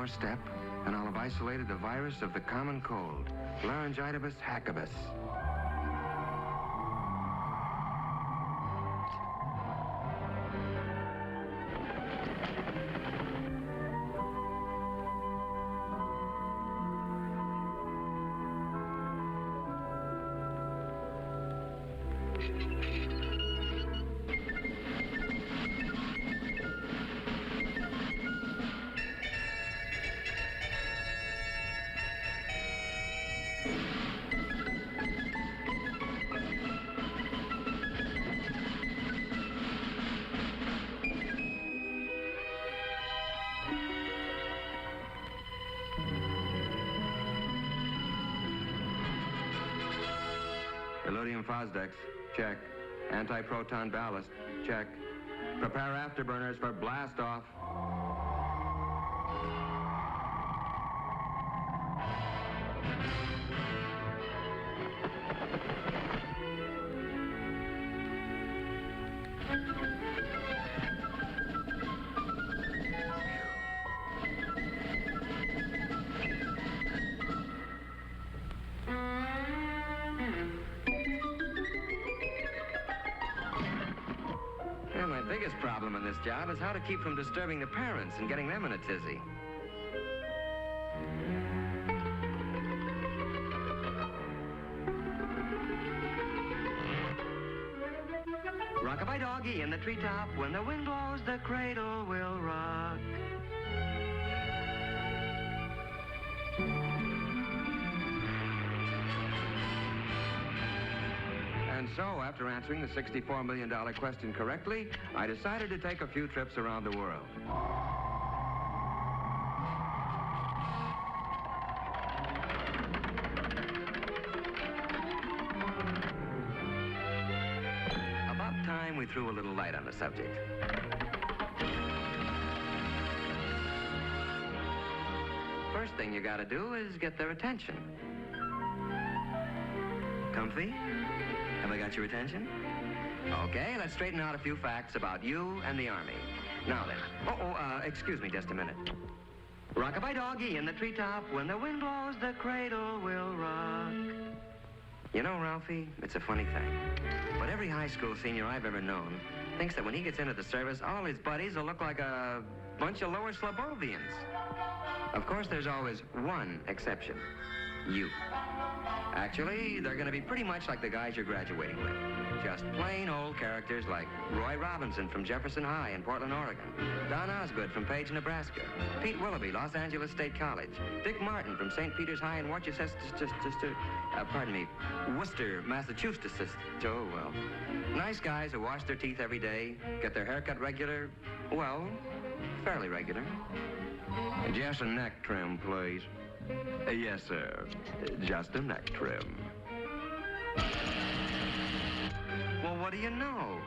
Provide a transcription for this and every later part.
more step, and I'll have isolated the virus of the common cold, laryngitis hackibus. Elodium Fosdex, check. Anti-proton ballast, check. Prepare afterburners for blast off. My biggest problem in this job is how to keep from disturbing the parents and getting them in a tizzy. Rock-a-bye doggy in the treetop, when the wind blows, the cradle will rock. And so, after answering the $64 million question correctly, I decided to take a few trips around the world. About time we threw a little light on the subject. First thing you gotta do is get their attention. Comfy? Have I got your attention? Okay, let's straighten out a few facts about you and the Army. Now then. Excuse me just a minute. Rock-a-bye doggy in the treetop, when the wind blows, the cradle will rock. You know, Ralphie, it's a funny thing, but every high school senior I've ever known thinks that when he gets into the service, all his buddies will look like a bunch of lower Slobovians. Of course, there's always one exception. You. Actually, they're going to be pretty much like the guys you're graduating with. Just plain old characters like Roy Robinson from Jefferson High in Portland, Oregon. Don Osgood from Page, Nebraska. Pete Willoughby, Los Angeles State College. Dick Martin from St. Peter's High in Worcester, Worcester, Massachusetts. Oh, well. Nice guys who wash their teeth every day, get their hair cut regular, well, fairly regular. Just a neck trim, please. Yes, sir. Just a neck trim. Well, what do you know?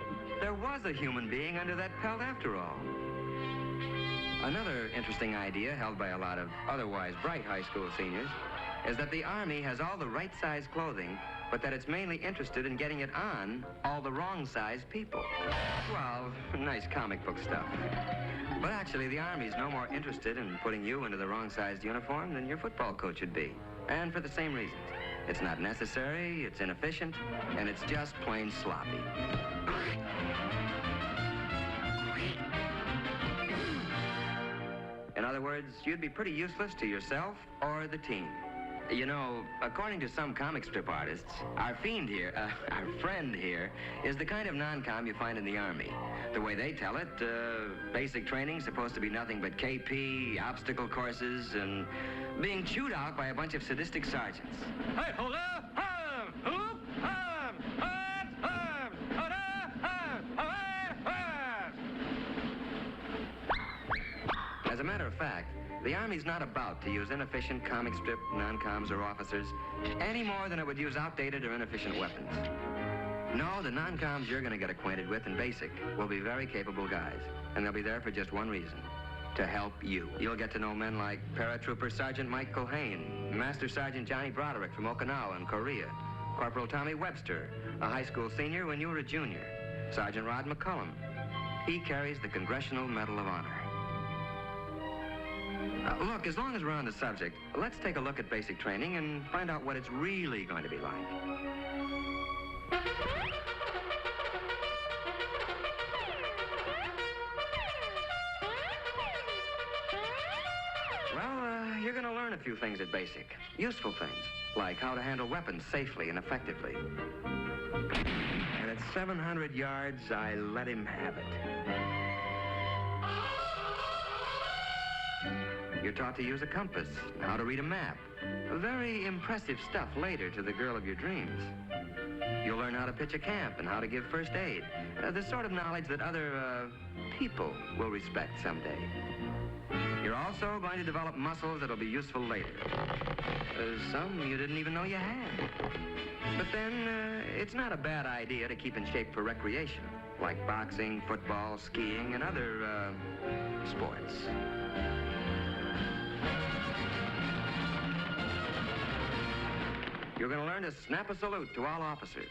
There was a human being under that pelt after all. Another interesting idea held by a lot of otherwise bright high school seniors is that the Army has all the right size clothing, but that it's mainly interested in getting it on all the wrong size people. Well, nice comic book stuff. But actually, the Army's no more interested in putting you into the wrong-sized uniform than your football coach would be. And for the same reasons. It's not necessary, it's inefficient, and it's just plain sloppy. In other words, you'd be pretty useless to yourself or the team. You know, according to some comic strip artists, our friend here, is the kind of non-com you find in the Army. The way they tell it, basic training's supposed to be nothing but KP, obstacle courses, and being chewed out by a bunch of sadistic sergeants. Hey, hold up! As a matter of fact, the Army's not about to use inefficient comic strip non-coms or officers any more than it would use outdated or inefficient weapons. No, the non-coms you're going to get acquainted with in basic will be very capable guys, and they'll be there for just one reason: to help you. You'll get to know men like Paratrooper Sergeant Mike Culhane, Master Sergeant Johnny Broderick from Okinawa in Korea, Corporal Tommy Webster, a high school senior when you were a junior, Sergeant Rod McCullum. He carries the Congressional Medal of Honor. Look, as long as we're on the subject, let's take a look at basic training and find out what it's really going to be like. Well, you're going to learn a few things at basic. Useful things, like how to handle weapons safely and effectively. And at 700 yards, I let him have it. You're taught to use a compass, how to read a map. Very impressive stuff later to the girl of your dreams. You'll learn how to pitch a camp and how to give first aid. The sort of knowledge that other, people will respect someday. You're also going to develop muscles that'll be useful later. Some you didn't even know you had. But then, it's not a bad idea to keep in shape for recreation, like boxing, football, skiing, and other, sports. You're going to learn to snap a salute to all officers.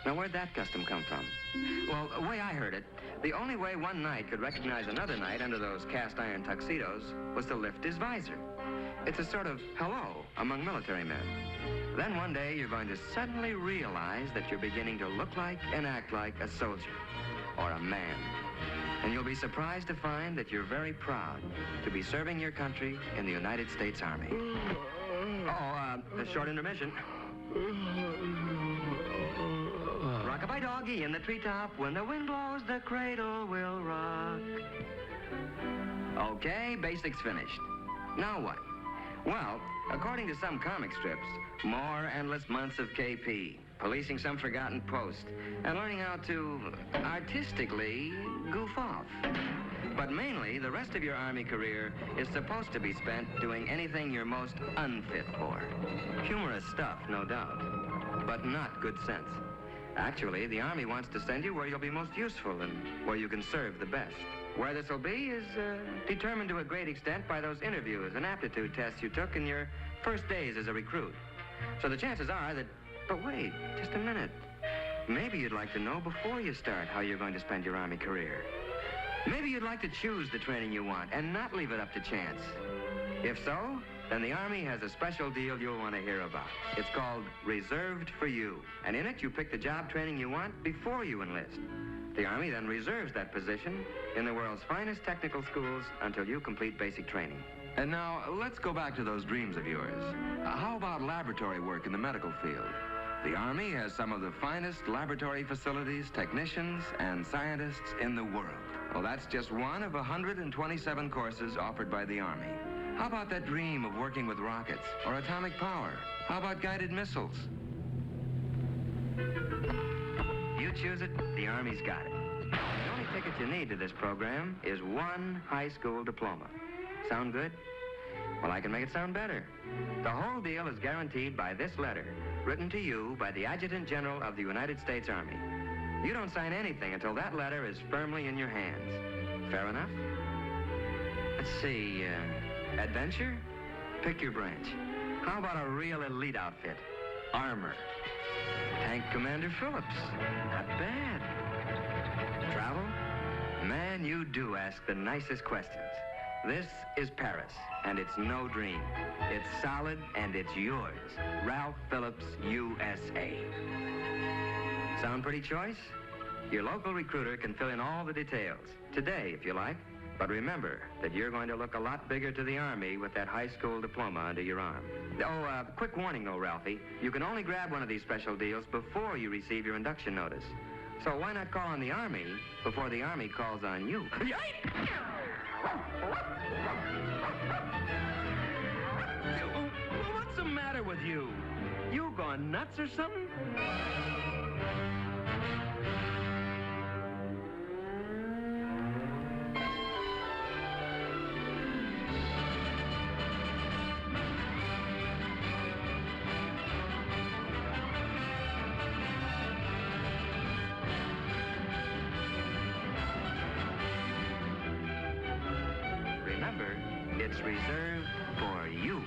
Now, where'd that custom come from? Well, the way I heard it, the only way one knight could recognize another knight under those cast-iron tuxedos was to lift his visor. It's a sort of hello among military men. Then one day, you're going to suddenly realize that you're beginning to look like and act like a soldier or a man. And you'll be surprised to find that you're very proud to be serving your country in the United States Army. A short intermission. Rock-a-bye doggy in the treetop. When the wind blows, the cradle will rock. Okay, basics finished. Now what? Well, according to some comic strips, more endless months of KP, policing some forgotten post, and learning how to artistically goof off. But mainly, the rest of your Army career is supposed to be spent doing anything you're most unfit for. Humorous stuff, no doubt, but not good sense. Actually, the Army wants to send you where you'll be most useful and where you can serve the best. Where this will be is determined to a great extent by those interviews and aptitude tests you took in your first days as a recruit. So the chances are that... But wait, just a minute. Maybe you'd like to know before you start how you're going to spend your Army career. Maybe you'd like to choose the training you want and not leave it up to chance. If so, then the Army has a special deal you'll want to hear about. It's called Reserved for You. And in it, you pick the job training you want before you enlist. The Army then reserves that position in the world's finest technical schools until you complete basic training. And now, let's go back to those dreams of yours. How about laboratory work in the medical field? The Army has some of the finest laboratory facilities, technicians, and scientists in the world. Well, that's just one of 127 courses offered by the Army. How about that dream of working with rockets or atomic power? How about guided missiles? You choose it, the Army's got it. The only ticket you need to this program is one high school diploma. Sound good? Well, I can make it sound better. The whole deal is guaranteed by this letter, written to you by the Adjutant General of the United States Army. You don't sign anything until that letter is firmly in your hands. Fair enough? Let's see, adventure? Pick your branch. How about a real elite outfit? Armor. Tank Commander Phillips. Not bad. Travel? Man, you do ask the nicest questions. This is Paris, and it's no dream. It's solid, and it's yours. Ralph Phillips, USA. Sound pretty choice? Your local recruiter can fill in all the details. Today, if you like. But remember that you're going to look a lot bigger to the Army with that high school diploma under your arm. Oh, quick warning, though, Ralphie. You can only grab one of these special deals before you receive your induction notice. So why not call on the Army before the Army calls on you? What's the matter with you? You gone nuts or something? Remember, it's reserved for you.